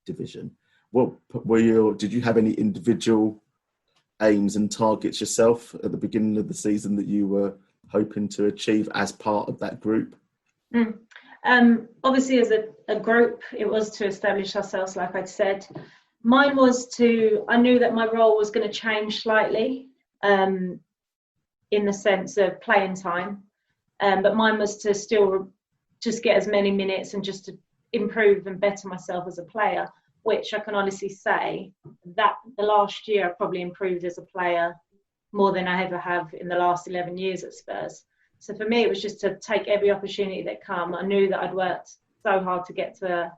division. What did you have any individual aims and targets yourself at the beginning of the season that you were hoping to achieve as part of that group? Obviously, as a group, it was to establish ourselves, like I said. Mine was I knew that my role was going to change slightly in the sense of playing time. But mine was to still just get as many minutes and just to improve and better myself as a player, which I can honestly say that the last year I probably improved as a player more than I ever have in the last 11 years at Spurs. So for me, it was just to take every opportunity that come. I knew that I'd worked so hard to get to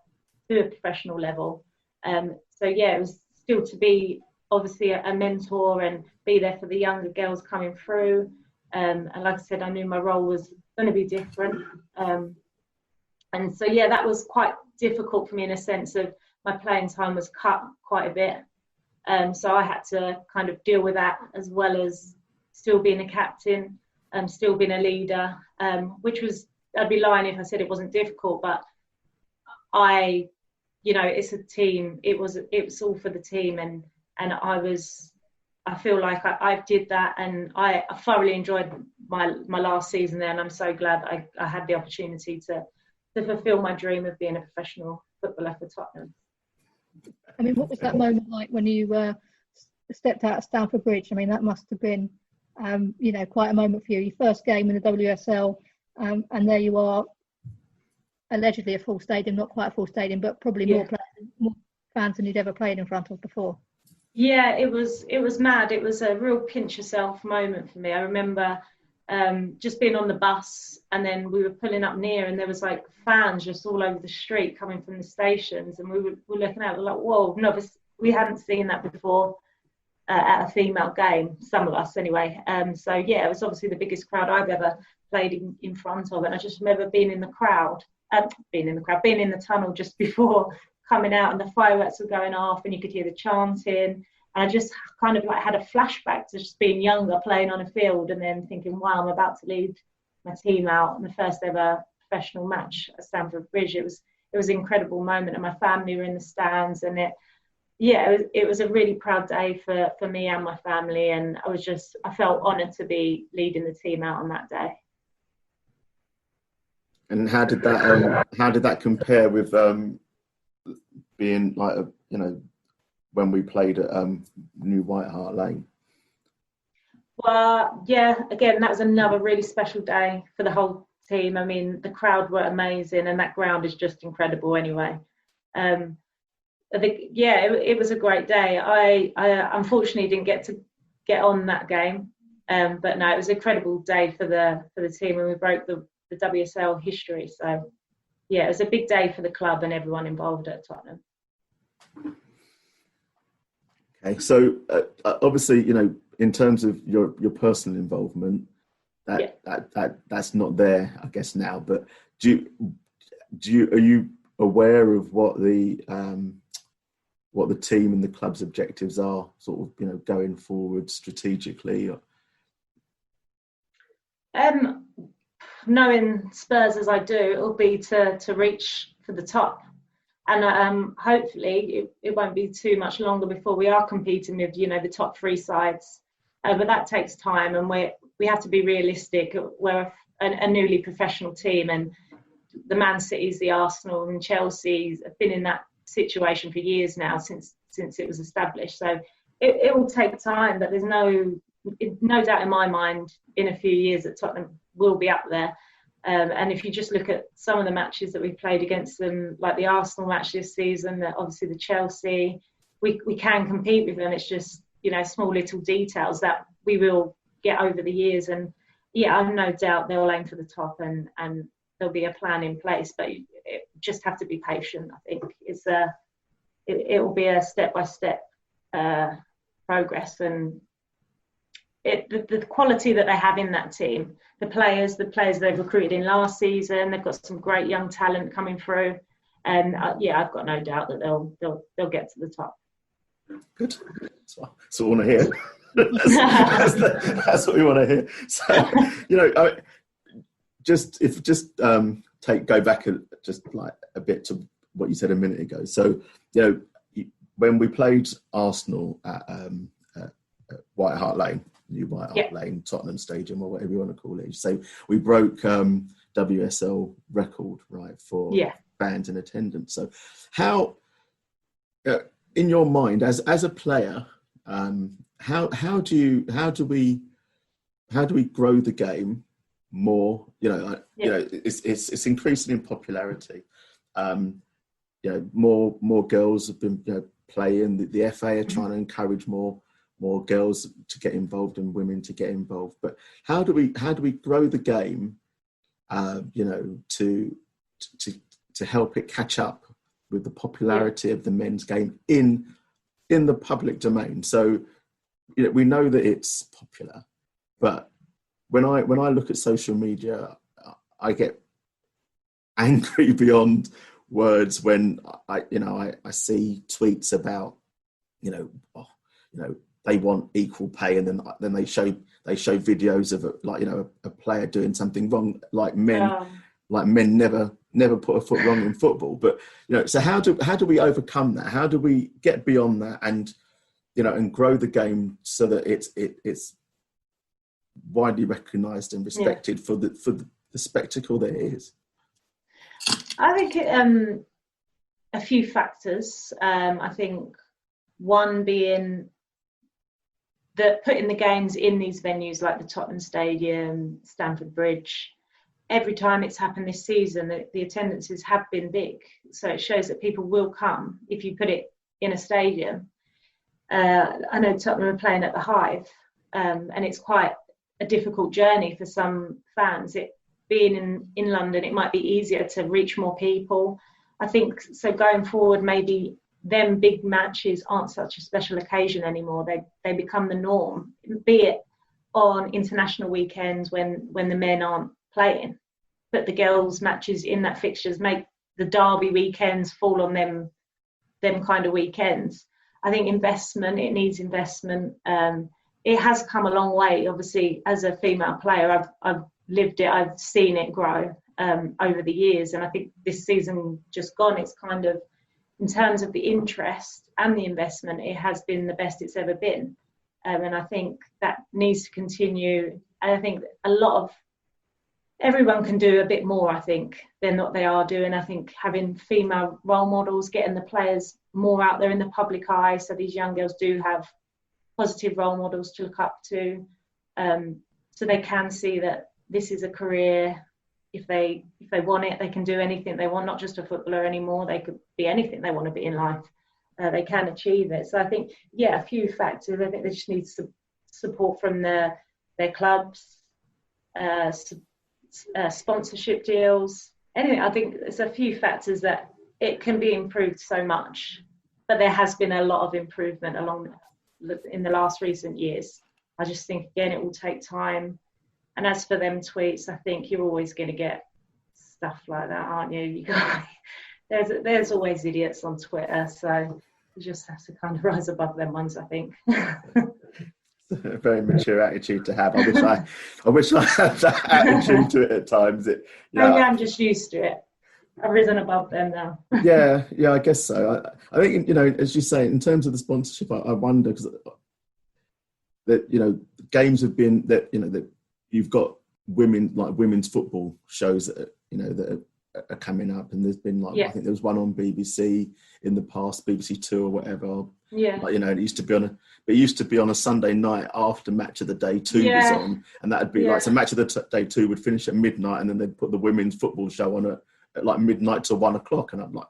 a professional level. So yeah, it was still to be obviously a mentor and be there for the younger girls coming through. And like I said, I knew my role was going to be different. And so, yeah, that was quite difficult for me in a sense of my playing time was cut quite a bit. So I had to kind of deal with that as well as still being a captain, still being a leader, which was, I'd be lying if I said it wasn't difficult, but it's a team. It was all for the team. And I feel like I did that, and I thoroughly enjoyed my last season there, and I'm so glad I had the opportunity to fulfil my dream of being a professional footballer for Tottenham. I mean, what was that moment like when you stepped out of Stamford Bridge? I mean, that must have been, quite a moment for you. Your first game in the WSL, and there you are, allegedly a full stadium, not quite a full stadium, but probably more fans than you'd ever played in front of before. Yeah, it was mad. It was a real pinch yourself moment for me. I remember just being on the bus, and then we were pulling up near, and there was like fans just all over the street coming from the stations, and we were looking out, we were like, whoa, no, we hadn't seen that before at a female game, some of us anyway. So yeah, it was obviously the biggest crowd I've ever played in front of, and I just remember being in the tunnel just before coming out, and the fireworks were going off, and you could hear the chanting. And I just kind of like had a flashback to just being younger, playing on a field, and then thinking, wow, I'm about to lead my team out in the first ever professional match at Stamford Bridge. It was an incredible moment, and my family were in the stands, and it was a really proud day for me and my family, and I felt honoured to be leading the team out on that day. And how did that compare with being like when we played at New White Hart Lane? Well, yeah, again, that was another really special day for the whole team. I mean, the crowd were amazing, and that ground is just incredible anyway. I think, it was a great day. I unfortunately didn't get on that game, but no, it was an incredible day for the team, and we broke the WSL history. So yeah, it was a big day for the club and everyone involved at Tottenham. Okay, so obviously, in terms of your personal involvement, that's not there, I guess, now. But are you aware of what the team and the club's objectives are, sort of, going forward strategically? Knowing Spurs as I do, it'll be to reach for the top. And hopefully it won't be too much longer before we are competing with, the top three sides. But that takes time, and we have to be realistic. We're a newly professional team, and the Man Cities, the Arsenal and Chelsea have been in that situation for years now, since it was established. So it will take time, but there's no doubt in my mind in a few years that Tottenham will be up there. And if you just look at some of the matches that we've played against them, like the Arsenal match this season, obviously the Chelsea, we can compete with them. It's just, small little details that we will get over the years. And yeah, I've no doubt they'll aim for the top, and there'll be a plan in place. But it just have to be patient, I think. It will be a step-by-step progress. And the quality that they have in that team, the players they've recruited in last season, they've got some great young talent coming through, and I've got no doubt that they'll get to the top. Good. That's what we want to hear. That's what we want to hear. So, go back just like a bit to what you said a minute ago. So, when we played Arsenal at White Hart Lane, New White Hart Lane, Tottenham Stadium, or whatever you want to call it. So we broke WSL record, right, for fans in attendance. So how, in your mind, as a player, how do we grow the game more? It's increasing in popularity. More girls have been playing. The FA are trying to encourage more girls to get involved and women to get involved. But how do we grow the game? To help it catch up with the popularity of the men's game in the public domain. So we know that it's popular, but when I look at social media, I get angry beyond words when I see tweets about they want equal pay, and then they show videos of a player doing something wrong, like men never put a foot wrong in football. But so how do we overcome that? How do we get beyond that and grow the game so that it's widely recognised and respected for the spectacle that it is? I think a few factors. I think one being that putting the games in these venues like the Tottenham Stadium, Stamford Bridge, every time it's happened this season, the attendances have been big. So it shows that people will come if you put it in a stadium. I know Tottenham are playing at the Hive, and it's quite a difficult journey for some fans. It being in London, it might be easier to reach more people. I think so going forward, maybe them big matches aren't such a special occasion anymore. They become the norm, be it on international weekends when the men aren't playing. But the girls' matches in that fixtures make the derby weekends fall on them kind of weekends. I think it needs investment. It has come a long way. Obviously, as a female player, I've lived it. I've seen it grow over the years. And I think this season just gone, it's kind of, in terms of the interest and the investment, it has been the best it's ever been. And I think that needs to continue. And I think everyone can do a bit more, I think, than what they are doing. I think having female role models, getting the players more out there in the public eye, so these young girls do have positive role models to look up to, so they can see that this is a career. If they want it, they can do anything they want, not just a footballer anymore. They could be anything they want to be in life. They can achieve it. So I think, a few factors. I think they just need support from their clubs, sponsorship deals, anything. I think there's a few factors that it can be improved so much, but there has been a lot of improvement in the last recent years. I just think, again, it will take time. And as for them tweets, I think you're always going to get stuff like that, aren't you? There's always idiots on Twitter, so you just have to kind of rise above them ones, I think. A very mature attitude to have. I wish I had that attitude to it at times. Maybe I'm just used to it. I've risen above them now. yeah, I guess so. I think, as you say, in terms of the sponsorship, I wonder, because that games have been that that you've got women's football shows that are coming up, and there's been I think there was one on BBC in the past, BBC Two or whatever. Yeah. It used to be on a Sunday night after Match of the Day 2 was on, and that'd be so Match of the Day 2 would finish at midnight, and then they'd put the women's football show on at midnight till 1 o'clock, and I'm like,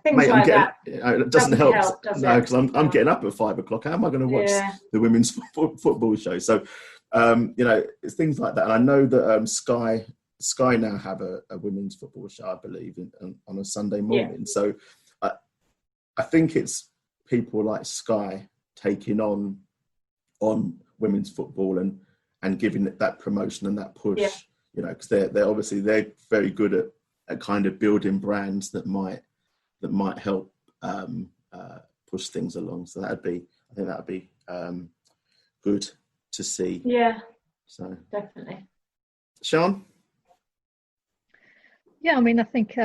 things like that. It doesn't help. No, because I'm getting up at 5 o'clock. How am I going to watch the women's football show? So, it's things like that. And I know that Sky now have a women's football show, I believe, on a Sunday morning. So I think it's people like Sky taking on women's football and giving it that promotion and that push, because they're obviously very good at kind of building brands that might help push things along. So I think that'd be good to see. Yeah. So definitely. Sian? Yeah, I mean, I think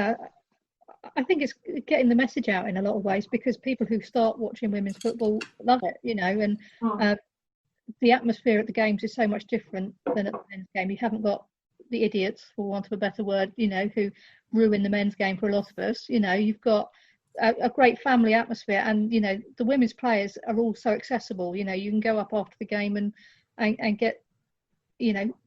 I think it's getting the message out in a lot of ways, because people who start watching women's football love it, and the atmosphere at the games is so much different than at the men's game. You haven't got the idiots, for want of a better word, who ruin the men's game for a lot of us. You've got a great family atmosphere, and the women's players are all so accessible. You can go up after the game and get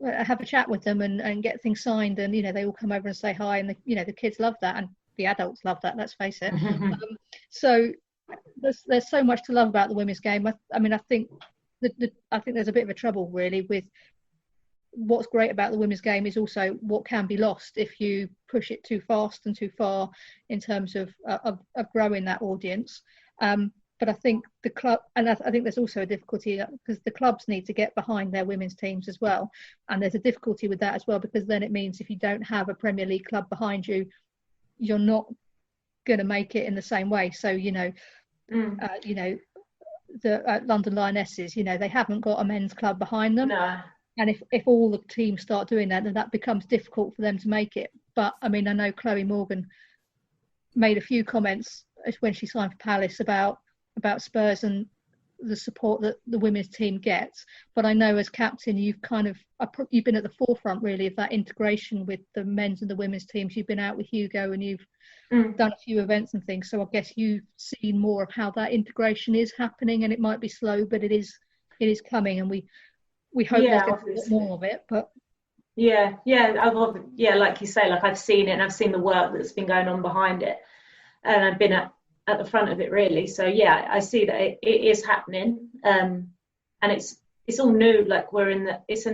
have a chat with them and get things signed, and they all come over and say hi, and the kids love that, and the adults love that, let's face it. So there's so much to love about the women's game. I think there's a bit of a trouble really with what's great about the women's game is also what can be lost if you push it too fast and too far in terms of growing that audience. But I think the club, and I think there's also a difficulty because the clubs need to get behind their women's teams as well. And there's a difficulty with that as well, because then it means if you don't have a Premier League club behind you, you're not going to make it in the same way. So, the London Lionesses, they haven't got a men's club behind them. No. And if all the teams start doing that, then that becomes difficult for them to make it. But I know Chloe Morgan made a few comments when she signed for Palace about Spurs and the support that the women's team gets. But I know as captain, you've been at the forefront really of that integration with the men's and the women's teams. You've been out with Hugo and you've done a few events and things. So I guess you've seen more of how that integration is happening, and it might be slow, but it is coming, and we hope there's going to be a lot more of it. But like you say, like I've seen it, and I've seen the work that's been going on behind it, and I've been at the front of it really. So I see that it is happening, and it's all new. Like it's a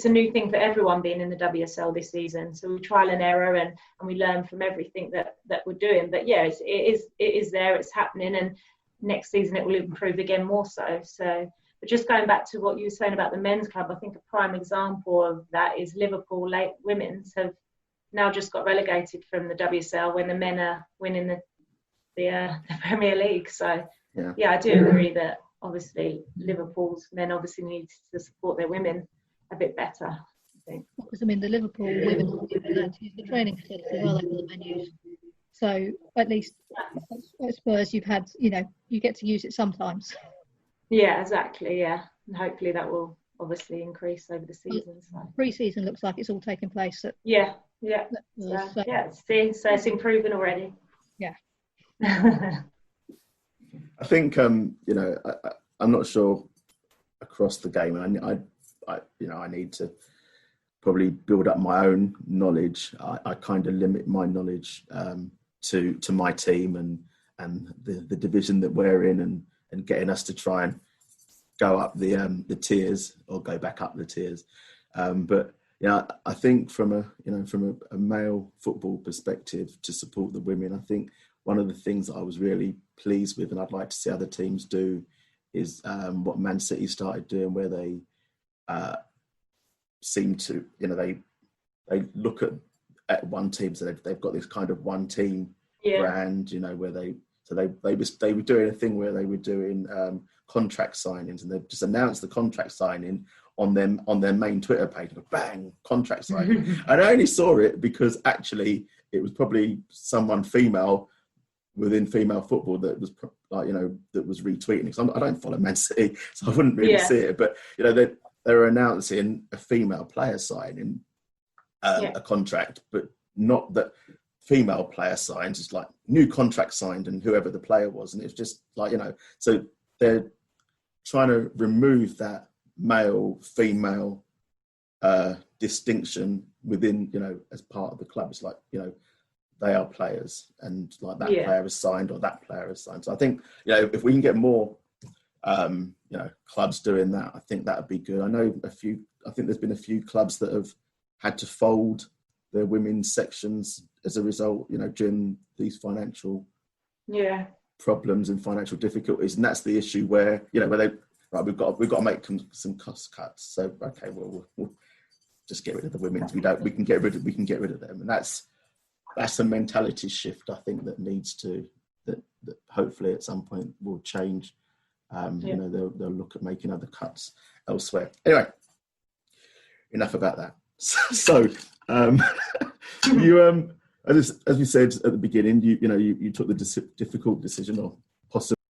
new thing for everyone being in the WSL this season. So we trial and error, and we learn from everything that we're doing. But it is there, it's happening, and next season it will improve again more so. So. But just going back to what you were saying about the men's club, I think a prime example of that is Liverpool Women's have now just got relegated from the WSL when the men are winning the Premier League. So I do agree that obviously Liverpool's men obviously need to support their women a bit better, I think. Because the Liverpool women don't use the training facilities as well, the venues. So at least at Spurs you've had, you get to use it sometimes. Yeah, exactly. Yeah, and hopefully that will obviously increase over the season. So. Pre-season looks like it's all taking place. So it's improving already. Yeah. I think I'm not sure across the game. I need to probably build up my own knowledge. I kind of limit my knowledge to my team and the division that we're in, and getting us to try and go up the tiers or go back up the tiers. But I think from a male football perspective, to support the women, I think one of the things that I was really pleased with, and I'd like to see other teams do, is what Man City started doing, where they seem to, they look at one team, so they've got this kind of one team brand, where they were doing a thing where they were doing contract signings, and they just announced the contract signing on their main Twitter page. Bang, contract signing. And I only saw it because actually it was probably someone female within female football that was that was retweeting. Because I don't follow Man City, so I wouldn't really see it. But they're announcing a female player signing a contract, but not that. Female player signs, it's like new contract signed and whoever the player was, and it's just like so they're trying to remove that male female distinction within as part of the club. It's like they are players, and like that player is signed or that player is signed. So I think if we can get more clubs doing that, I think that would be good. I think there's been a few clubs that have had to fold their women's sections as a result, during these financial problems and financial difficulties, and that's the issue where we've got to make some cost cuts. So okay, we'll just get rid of the women's. We can get rid of them, and that's a mentality shift I think that needs to that hopefully at some point will change. They'll look at making other cuts elsewhere. Anyway, enough about that. So. as we said at the beginning, you took the difficult decision, or possibly